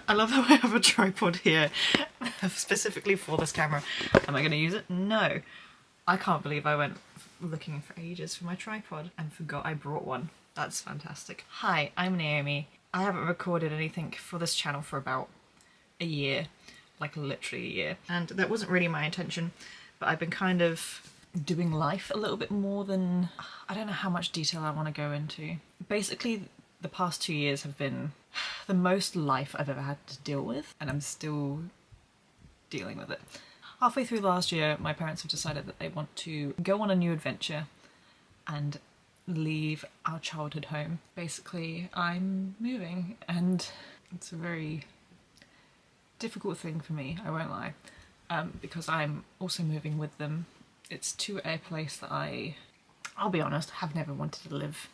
I love how I have a tripod here specifically for this camera. Am I going to use it? No. I can't believe I went looking for ages for my tripod and forgot I brought one. That's fantastic. Hi, I'm Naomi. I haven't recorded anything for this channel for about a year, like literally a year. And that wasn't really my intention, but I've been kind of doing life a little bit more than... I don't know how much detail I want to go into. Basically, the past 2 years have been the most life I've ever had to deal with, and I'm still dealing with it. Halfway through last year, my parents have decided that they want to go on a new adventure and leave our childhood home. Basically, I'm moving, and it's a very difficult thing for me, I won't lie, because I'm also moving with them. It's to a place that I'll be honest, have never wanted to live.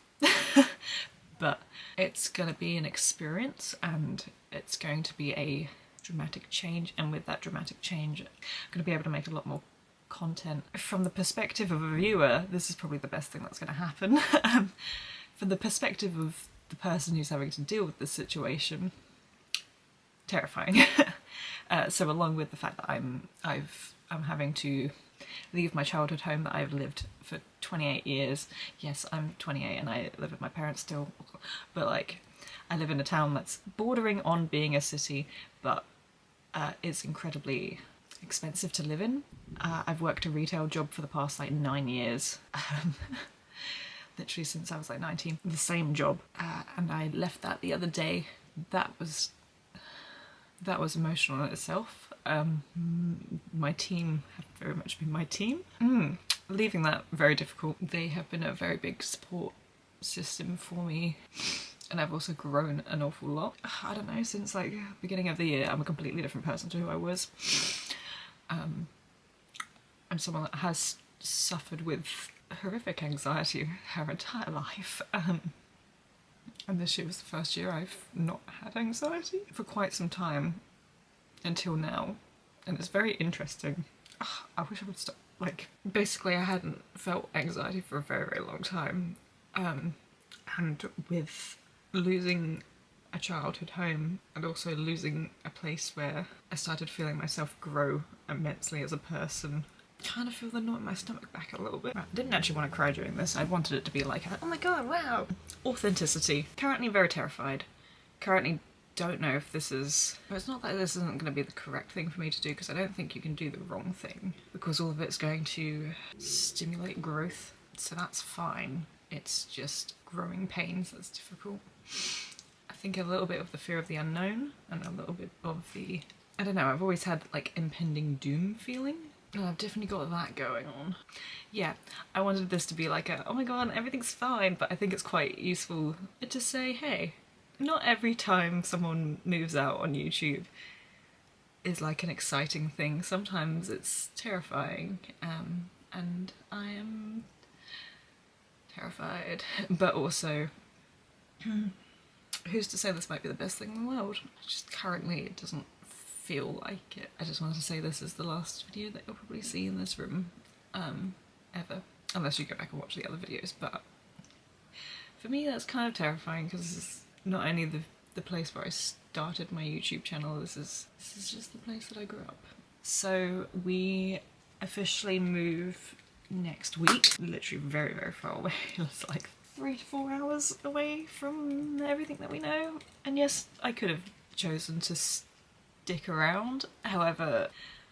But it's gonna be an experience, and it's going to be a dramatic change, and with that dramatic change I'm going to be able to make a lot more content. From the perspective of a viewer, this is probably the best thing that's going to happen. From the perspective of the person who's having to deal with this situation, terrifying. So along with the fact that I'm having to leave my childhood home that I've lived for 28 years. Yes, I'm 28 and I live with my parents still, but like I live in a town that's bordering on being a city, but it's incredibly expensive to live in. I've worked a retail job for the past like 9 years, literally since I was like 19, the same job, and I left that the other day. That was emotional in itself. My team have very much been my team. Leaving that, very difficult. They have been a very big support system for me, and I've also grown an awful lot. I don't know, since like beginning of the year I'm a completely different person to who I was. I'm someone that has suffered with horrific anxiety her entire life, and this year was the first year I've not had anxiety for quite some time until now, and it's very interesting. I wish I would stop. Like, basically I hadn't felt anxiety for a very, very long time, and with losing a childhood home and also losing a place where I started feeling myself grow immensely as a person, kind of feel the knot in my stomach back a little bit. I didn't actually want to cry during this. I wanted it to be like, oh my god, wow. Authenticity. Currently very terrified. Currently don't know if this is... But it's not that this isn't going to be the correct thing for me to do, because I don't think you can do the wrong thing, because all of it's going to stimulate growth, so that's fine. It's just growing pains that's difficult. I think a little bit of the fear of the unknown, and a little bit of the... I don't know, I've always had like impending doom feeling. And I've definitely got that going on. Yeah, I wanted this to be like a, oh my god, everything's fine, but I think it's quite useful to say, hey, not every time someone moves out on YouTube is like an exciting thing. Sometimes it's terrifying, and I am terrified, but also who's to say this might be the best thing in the world? Just currently it doesn't feel like it. I just wanted to say this is the last video that you'll probably see in this room, ever, unless you go back and watch the other videos. But for me that's kind of terrifying, because this is not only the place where I started my YouTube channel, this is just the place that I grew up. So we officially move next week, literally very, very far away. It's like 3 to 4 hours away from everything that we know. And yes, I could have chosen to stick around. However,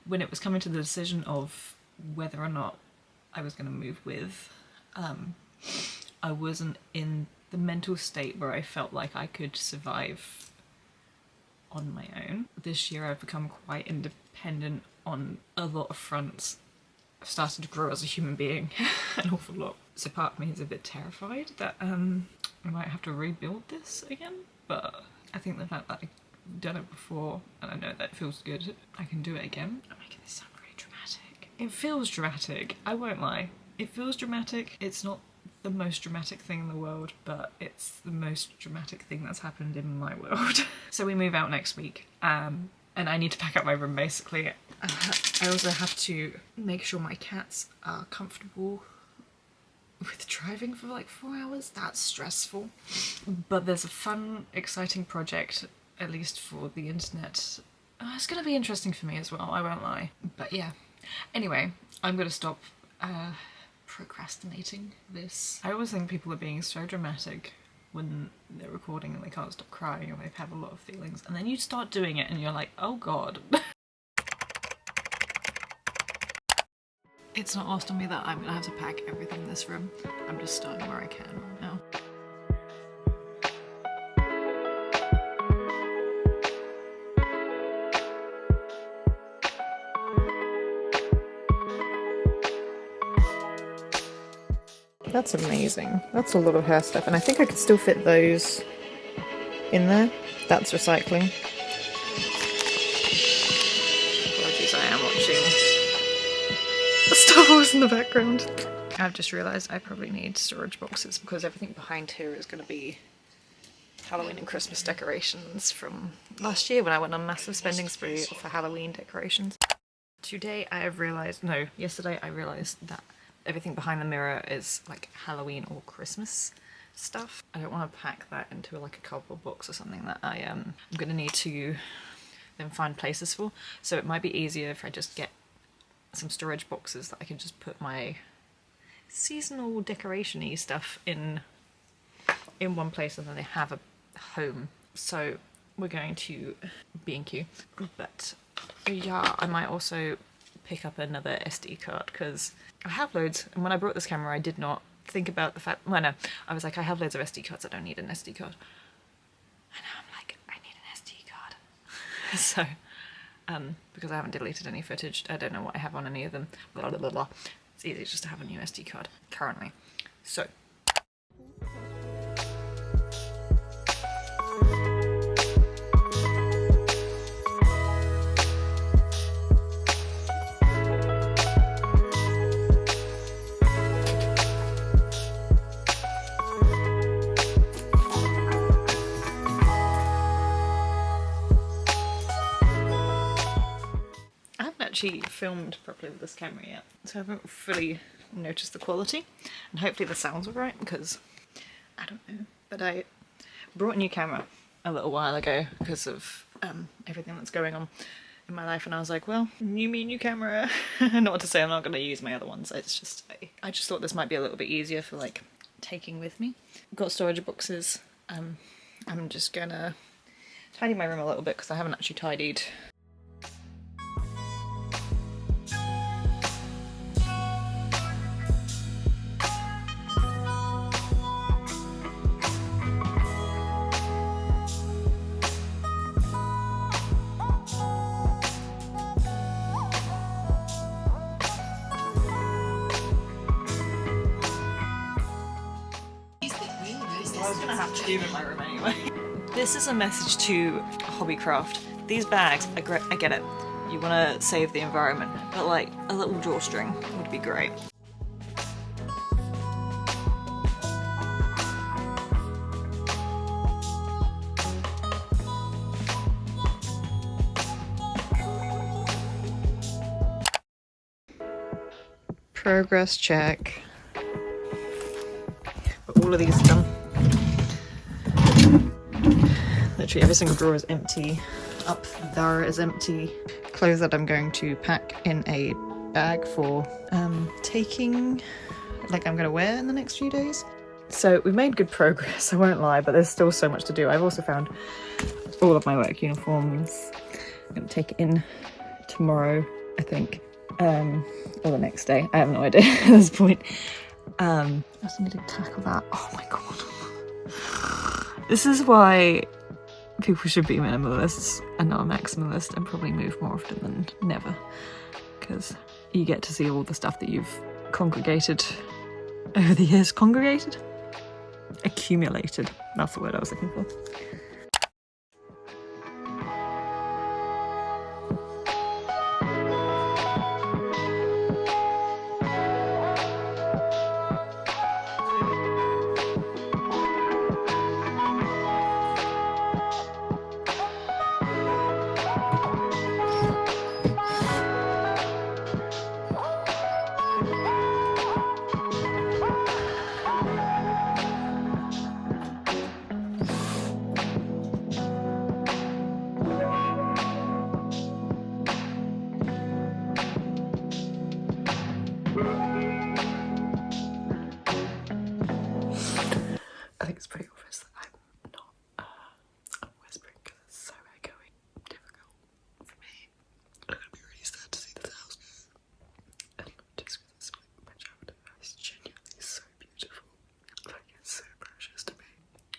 when it was coming to the decision of whether or not I was going to move with, I wasn't in the mental state where I felt like I could survive on my own. This year I've become quite independent on a lot of fronts. I've started to grow as a human being an awful lot. So part of me is a bit terrified that I might have to rebuild this again, but I think the fact that I've done it before and I know that it feels good, I can do it again. I'm making this sound really dramatic. It feels dramatic, I won't lie. It feels dramatic. It's not the most dramatic thing in the world, but it's the most dramatic thing that's happened in my world. So we move out next week, and I need to pack up my room basically. I also have to make sure my cats are comfortable with driving for like 4 hours. That's stressful. But there's a fun, exciting project at least for the internet. It's going to be interesting for me as well, I won't lie. But yeah. Anyway, I'm going to stop procrastinating this. I always think people are being so dramatic when they're recording and they can't stop crying or they have a lot of feelings, and then you start doing it and you're like, oh god. It's not lost on me that I'm gonna have to pack everything in this room. I'm just starting where I can right now. That's amazing. That's a lot of hair stuff, and I think I could still fit those in there. That's recycling. Apologies, I am watching Star Wars in the background. I've just realised I probably need storage boxes because everything behind here is going to be Halloween and Christmas decorations from last year when I went on a massive spending spree for Halloween decorations. Today I have realised, no, yesterday I realised that everything behind the mirror is like Halloween or Christmas stuff. I don't want to pack that into like a cardboard box or something that I'm going to need to then find places for. So it might be easier if I just get some storage boxes that I can just put my seasonal decoration-y stuff in one place, and then they have a home. So we're going to B&Q, but yeah, I might also pick up another SD card because I have loads, and when I brought this camera I did not think about the fact, well no, I was like, I have loads of SD cards, I don't need an SD card. And now I'm like, I need an SD card. So, because I haven't deleted any footage, I don't know what I have on any of them, blah blah blah blah. It's easy just to have a new SD card currently. So. Actually filmed properly with this camera yet, so I haven't fully noticed the quality, and hopefully the sound's alright because I don't know. But I brought a new camera a little while ago because of everything that's going on in my life, and I was like, well, new camera. Not to say I'm not going to use my other ones, it's just I just thought this might be a little bit easier for like taking with me. Got storage boxes. I'm just gonna tidy my room a little bit because I haven't actually tidied. I was gonna have to do in my room anyway. This is a message to Hobbycraft. These bags, I get it. You want to save the environment, but like a little drawstring would be great. Progress check. But all of these are done. Literally every single drawer is empty. Up there is empty. Clothes that I'm going to pack in a bag for taking, like I'm going to wear in the next few days. So we've made good progress, I won't lie, but there's still so much to do. I've also found all of my work uniforms. I'm going to take it in tomorrow, I think. Or the next day. I have no idea at this point. I also need to tackle that. Oh my god. This is why people should be minimalists and not a maximalist, and probably move more often than never. Because you get to see all the stuff that you've congregated over the years. Congregated? Accumulated. That's the word I was looking for. I think it's pretty obvious that I'm whispering because it's so echoey, difficult for me. I'm gonna be really sad to see this house go. And just because it's like my chapter, it's genuinely so beautiful. Like, it's so precious to me.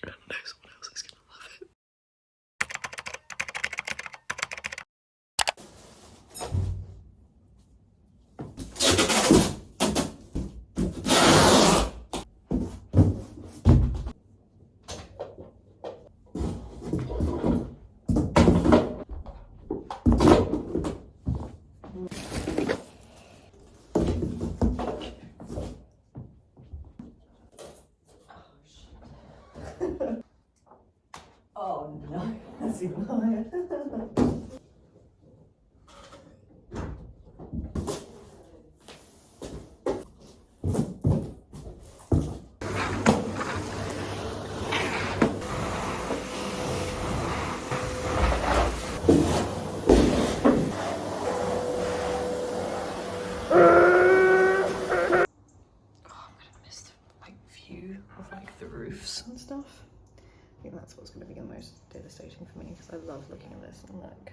And I know someone else is gonna love it. Oh no, that's even higher. Of like the roofs and stuff. I think that's what's going to be the most devastating for me, because I love looking at this and look.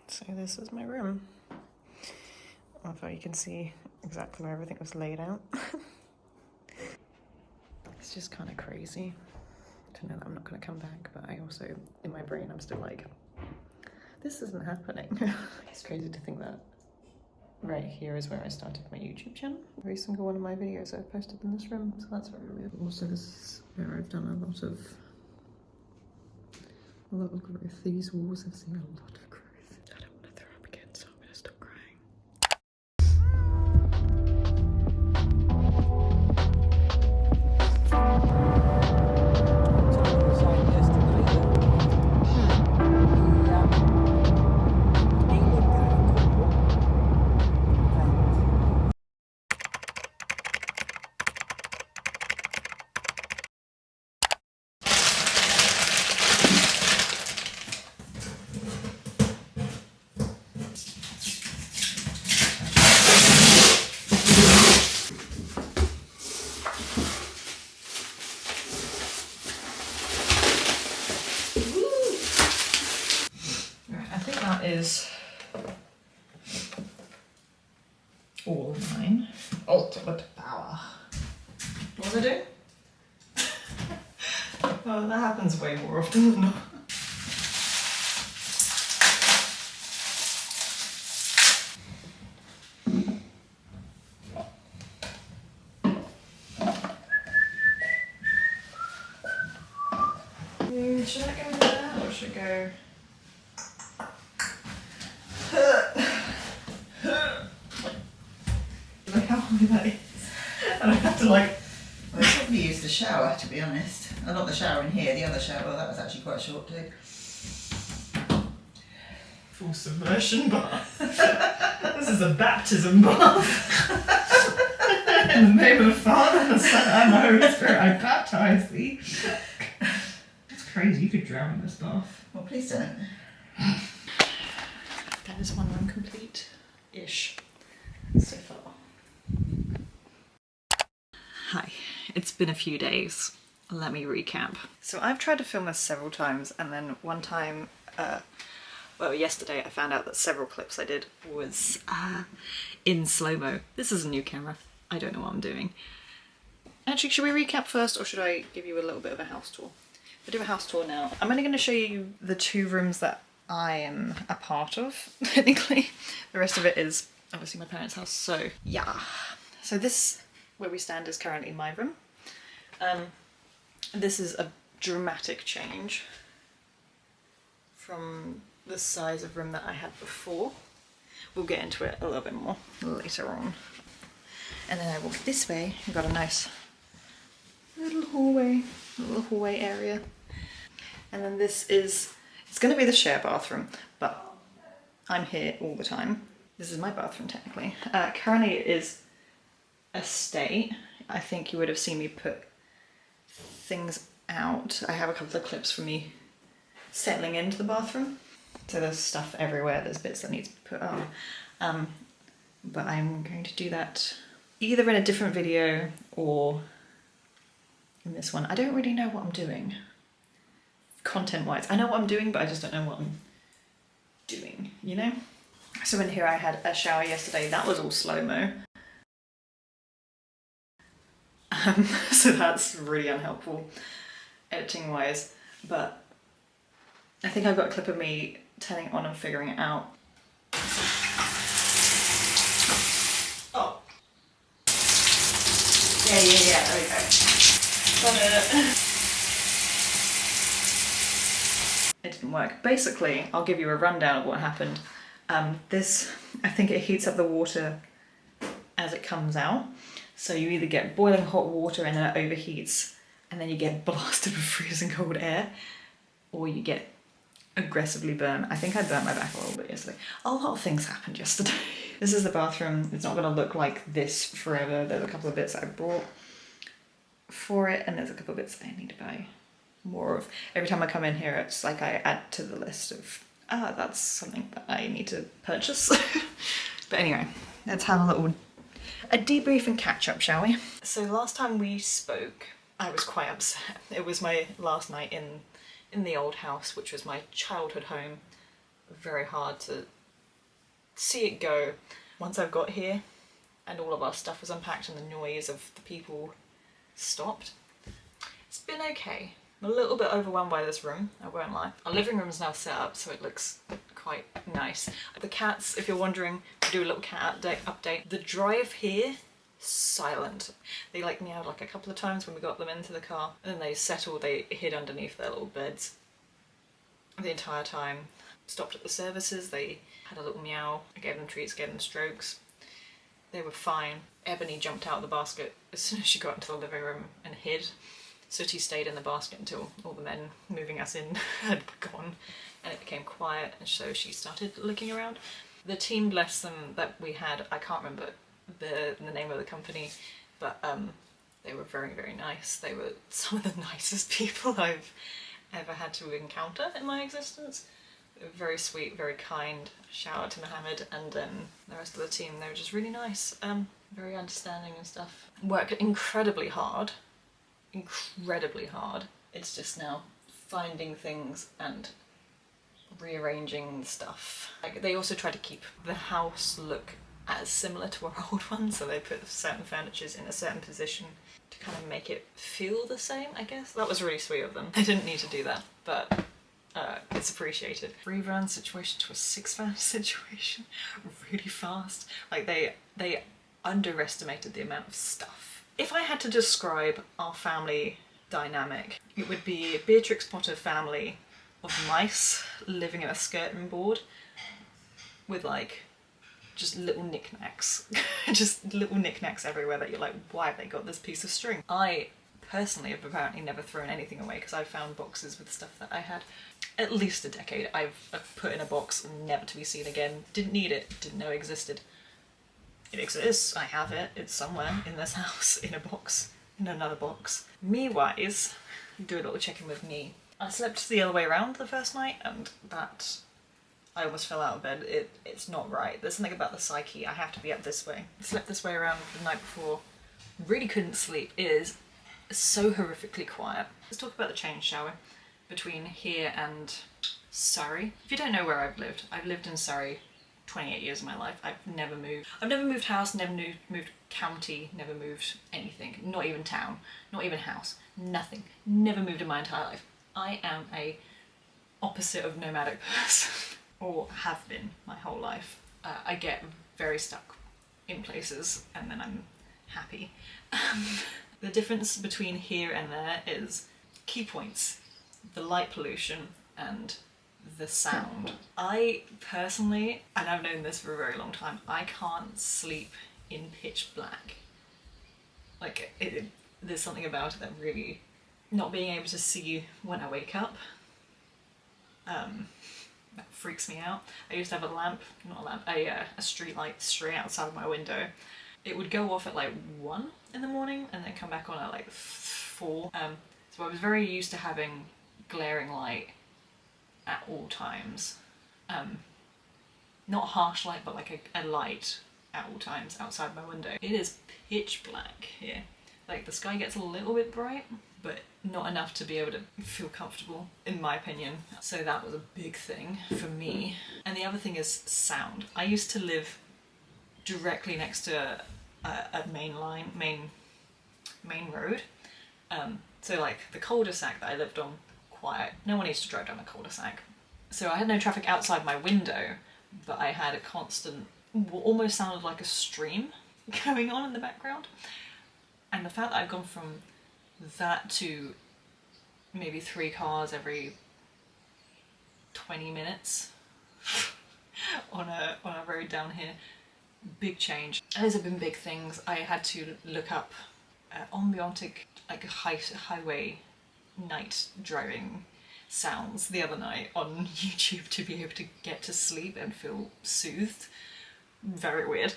So this is my room. Although you can see exactly where everything was laid out. It's just kind of crazy to know that I'm not going to come back, but I also, in my brain, I'm still like, this isn't happening. It's crazy to think that right here is where I started my YouTube channel. Every single one of my videos I've posted in this room, so that's very weird. Also, this is where I've done a lot of growth. These walls have seen a lot of growth. I don't want to throw up again, so I'm going to stop crying. Is all mine. Ultimate power. What was I doing? Well, that happens way more often than not. Should I go with that or should I go? Look how high that is. And I have to like... Well, I probably used the shower, to be honest. Not the shower in here, the other shower, well, that was actually quite short too. Full submersion bath. This is a baptism bath. In the name of the Father, and the Son, and the Holy Spirit, I baptize thee. That's crazy, you could drown in this bath. Well, please don't. That is one room complete-ish so far. Hi, it's been a few days. Let me recap. So I've tried to film this several times, and then one time, well, yesterday I found out that several clips I did was in slow-mo. This is a new camera. I don't know what I'm doing. Actually, should we recap first, or should I give you a little bit of a house tour? I'll do a house tour now. I'm only going to show you the 2 rooms that I am a part of, technically. The rest of it is obviously my parents' house, so yeah. So this, where we stand, is currently my room. This is a dramatic change from the size of room that I had before. We'll get into it a little bit more later on. And then I walk this way, I've got a nice little hallway area. And then this is, it's going to be the share bathroom, but I'm here all the time. This is my bathroom technically. Currently it is a state. I think you would have seen me put things out. I have a couple of clips from me settling into the bathroom. So there's stuff everywhere, there's bits that need to be put on. But I'm going to do that either in a different video or in this one. I don't really know what I'm doing content-wise. I know what I'm doing, but I just don't know what I'm doing, you know? So in here I had a shower yesterday. That was all slow-mo. So that's really unhelpful editing-wise. But I think I've got a clip of me turning it on and figuring it out. Oh. Yeah, there we go. Got it. It didn't work. Basically, I'll give you a rundown of what happened. This, I think it heats up the water as it comes out. So you either get boiling hot water and then it overheats and then you get blasted with freezing cold air, or you get aggressively burnt. I think I burnt my back a little bit yesterday. A lot of things happened yesterday. This is the bathroom. It's not gonna look like this forever. There's a couple of bits I brought for it and there's a couple of bits I need to buy more of. Every time I come in here, it's like I add to the list of, that's something that I need to purchase. But anyway, let's have a debrief and catch up, shall we? So last time we spoke, I was quite upset. It was my last night in the old house, which was my childhood home. Very hard to see it go. Once I've got here and all of our stuff was unpacked and the noise of the people stopped, it's been okay. I'm a little bit overwhelmed by this room, I won't lie. Our living room is now set up, so it looks quite nice. The cats, if you're wondering, to do a little cat update. The drive here, silent. They like meowed like a couple of times when we got them into the car, and then they settled, they hid underneath their little beds the entire time. Stopped at the services, they had a little meow, I gave them treats, gave them strokes. They were fine. Ebony jumped out of the basket as soon as she got into the living room and hid. Sooty stayed in the basket until all the men moving us in had gone and it became quiet, and so she started looking around. The team, bless them, that we had, I can't remember the name of the company, but they were very, very nice. They were some of the nicest people I've ever had to encounter in my existence. They were very sweet, very kind. Shout out to Mohammed and the rest of the team. They were just really nice, very understanding and stuff. Worked incredibly hard. It's just now finding things and rearranging stuff. Like, they also try to keep the house look as similar to our old one, so they put certain furnitures in a certain position to kind of make it feel the same, I guess. That was really sweet of them. They didn't need to do that, but it's appreciated. 3-van situation to a 6-van situation really fast. Like they underestimated the amount of stuff. If I had to describe our family dynamic, it would be a Beatrix Potter family of mice living in a skirting board with like just little knickknacks. Just little knickknacks everywhere that you're like, why have they got this piece of string? I personally have apparently never thrown anything away because I've found boxes with stuff that I had at least a decade. I've put in a box never to be seen again. Didn't need it, didn't know it existed. It exists, I have it, it's somewhere in this house, in a box, in another box. Me-wise, do a little check-in with me. I slept the other way around the first night, and that, I almost fell out of bed. It's not right. There's something about the psyche, I have to be up this way. I slept this way around the night before, really couldn't sleep. It is so horrifically quiet. Let's talk about the change, shall we? Between here and Surrey. If you don't know where I've lived in Surrey 28 years of my life. I've never moved house, never moved county, never moved anything, not even town, not even house, nothing, never moved in my entire life. I am a opposite of nomadic person, or have been my whole life. I get very stuck in places and then I'm happy. The difference between here and there is key points, the light pollution and the sound. I personally, and I've known this for a very long time, I can't sleep in pitch black. Like, there's something about it that really, not being able to see when I wake up, that freaks me out. I used to have a street light straight outside of my window. It would go off at like 1 in the morning and then come back on at like 4. So I was very used to having glaring light at all times. Not harsh light, but like a light at all times outside my window. It is pitch black here. Like the sky gets a little bit bright, but not enough to be able to feel comfortable, in my opinion. So that was a big thing for me. And the other thing is sound. I used to live directly next to a main road. So like the cul-de-sac that I lived on, quiet. No one used to drive down the cul-de-sac. So I had no traffic outside my window, but I had a constant, what almost sounded like a stream going on in the background. And the fact that I've gone from that to maybe 3 cars every 20 minutes on a road down here, big change. Those have been big things. I had to look up ambient, like highway night driving sounds the other night on YouTube to be able to get to sleep and feel soothed. Very weird.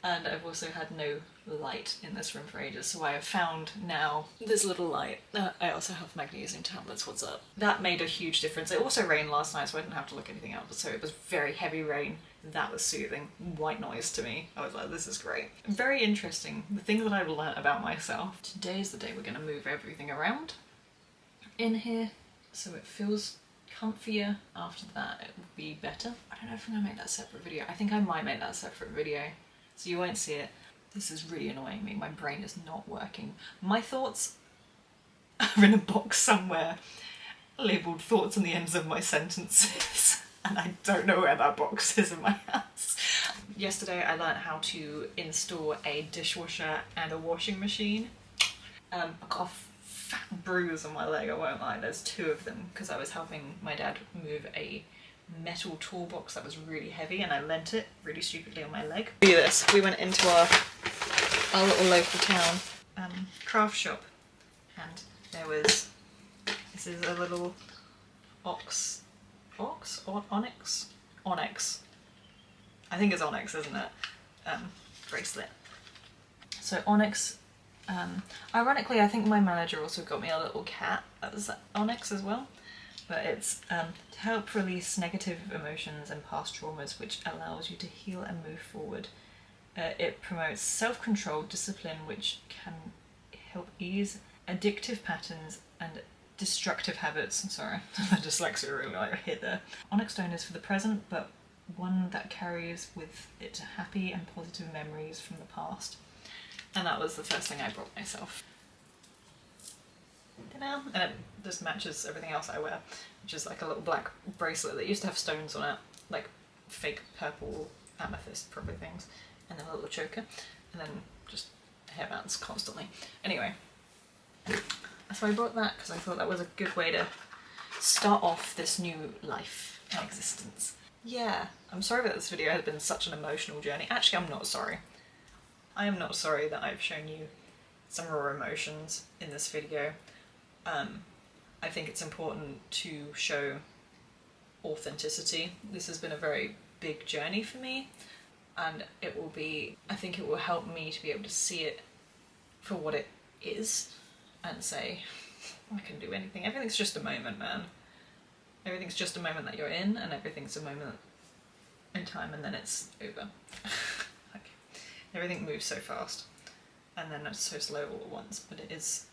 And I've also had no light in this room for ages, so I have found now this little light. I also have magnesium tablets, what's up? That made a huge difference. It also rained last night, so I didn't have to look anything up, so it was very heavy rain. That was soothing. White noise to me. I was like, this is great. Very interesting. The things that I've learnt about myself. Today's the day we're gonna move everything around in here, so it feels comfier. After that it will be better. I don't know if I'm gonna make that a separate video. I think I might make that a separate video, so you won't see it. This is really annoying me. My brain is not working. My thoughts are in a box somewhere labelled thoughts on the ends of my sentences and I don't know where that box is in my house. Yesterday I learned how to install a dishwasher and a washing machine. I got a fat bruise on my leg, I won't lie. There's 2 of them because I was helping my dad move a metal toolbox that was really heavy and I lent it really stupidly on my leg. Do this. We went into our little local town craft shop and there was, this is a little onyx, I think it's onyx, isn't it? Bracelet. So onyx, ironically I think my manager also got me a little cat that was onyx as well. But it's to help release negative emotions and past traumas, which allows you to heal and move forward. It promotes self-control, discipline, which can help ease addictive patterns and destructive habits. Sorry, the dyslexia really hit there. Onyx stone is for the present, but one that carries with it happy and positive memories from the past. And that was the first thing I brought myself. And it just matches everything else I wear, which is like a little black bracelet that used to have stones on it, like fake purple amethyst probably things, and then a little choker, and then just hairbands constantly. Anyway, so I brought that because I thought that was a good way to start off this new life and existence. Yeah, I'm sorry that this video has been such an emotional journey. Actually, I'm not sorry. I am not sorry that I've shown you some raw emotions in this video. I think it's important to show authenticity. This has been a very big journey for me, and it will be, I think it will help me to be able to see it for what it is and say, I can do anything. Everything's just a moment, man. Everything's just a moment that you're in, and everything's a moment in time, and then it's over. Like, everything moves so fast, and then it's so slow all at once, but it is,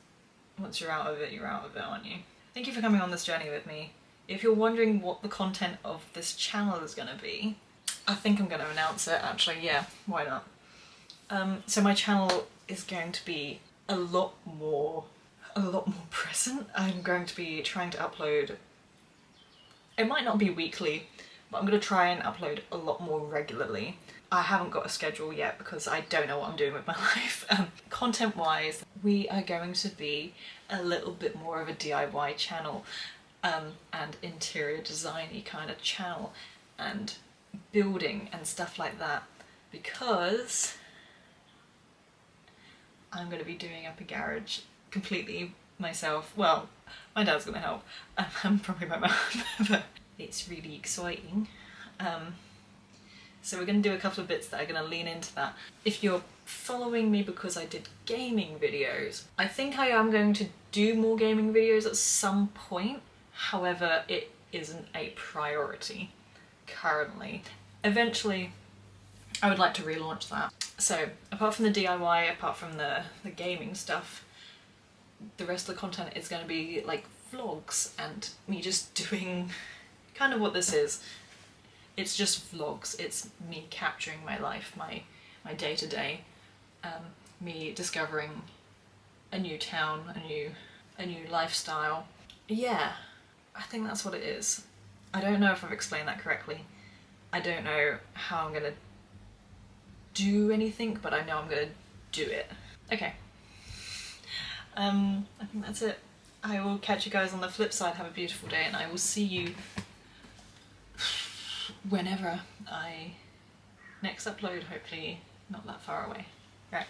once you're out of it, you're out of it, aren't you? Thank you for coming on this journey with me. If you're wondering what the content of this channel is going to be, I think I'm going to announce it, actually. Yeah, why not? So my channel is going to be a lot more present. I'm going to be trying to upload, it might not be weekly, but I'm going to try and upload a lot more regularly. I haven't got a schedule yet because I don't know what I'm doing with my life. Content wise, we are going to be a little bit more of a DIY channel and interior design-y kind of channel and building and stuff like that, because I'm going to be doing up a garage completely myself. Well, my dad's going to help and probably my mum, but it's really exciting. So we're going to do a couple of bits that are going to lean into that. If you're following me because I did gaming videos, I think I am going to do more gaming videos at some point. However, it isn't a priority currently. Eventually, I would like to relaunch that. So apart from the DIY, apart from the gaming stuff, the rest of the content is going to be like vlogs and me just doing kind of what this is. It's just vlogs. It's me capturing my life, my day-to-day, me discovering a new town, a new lifestyle. Yeah, I think that's what it is. I don't know if I've explained that correctly. I don't know how I'm gonna do anything, but I know I'm gonna do it. Okay. I think that's it. I will catch you guys on the flip side. Have a beautiful day, and I will see you whenever I next upload, hopefully not that far away. Right.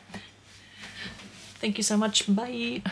Thank you so much. Bye.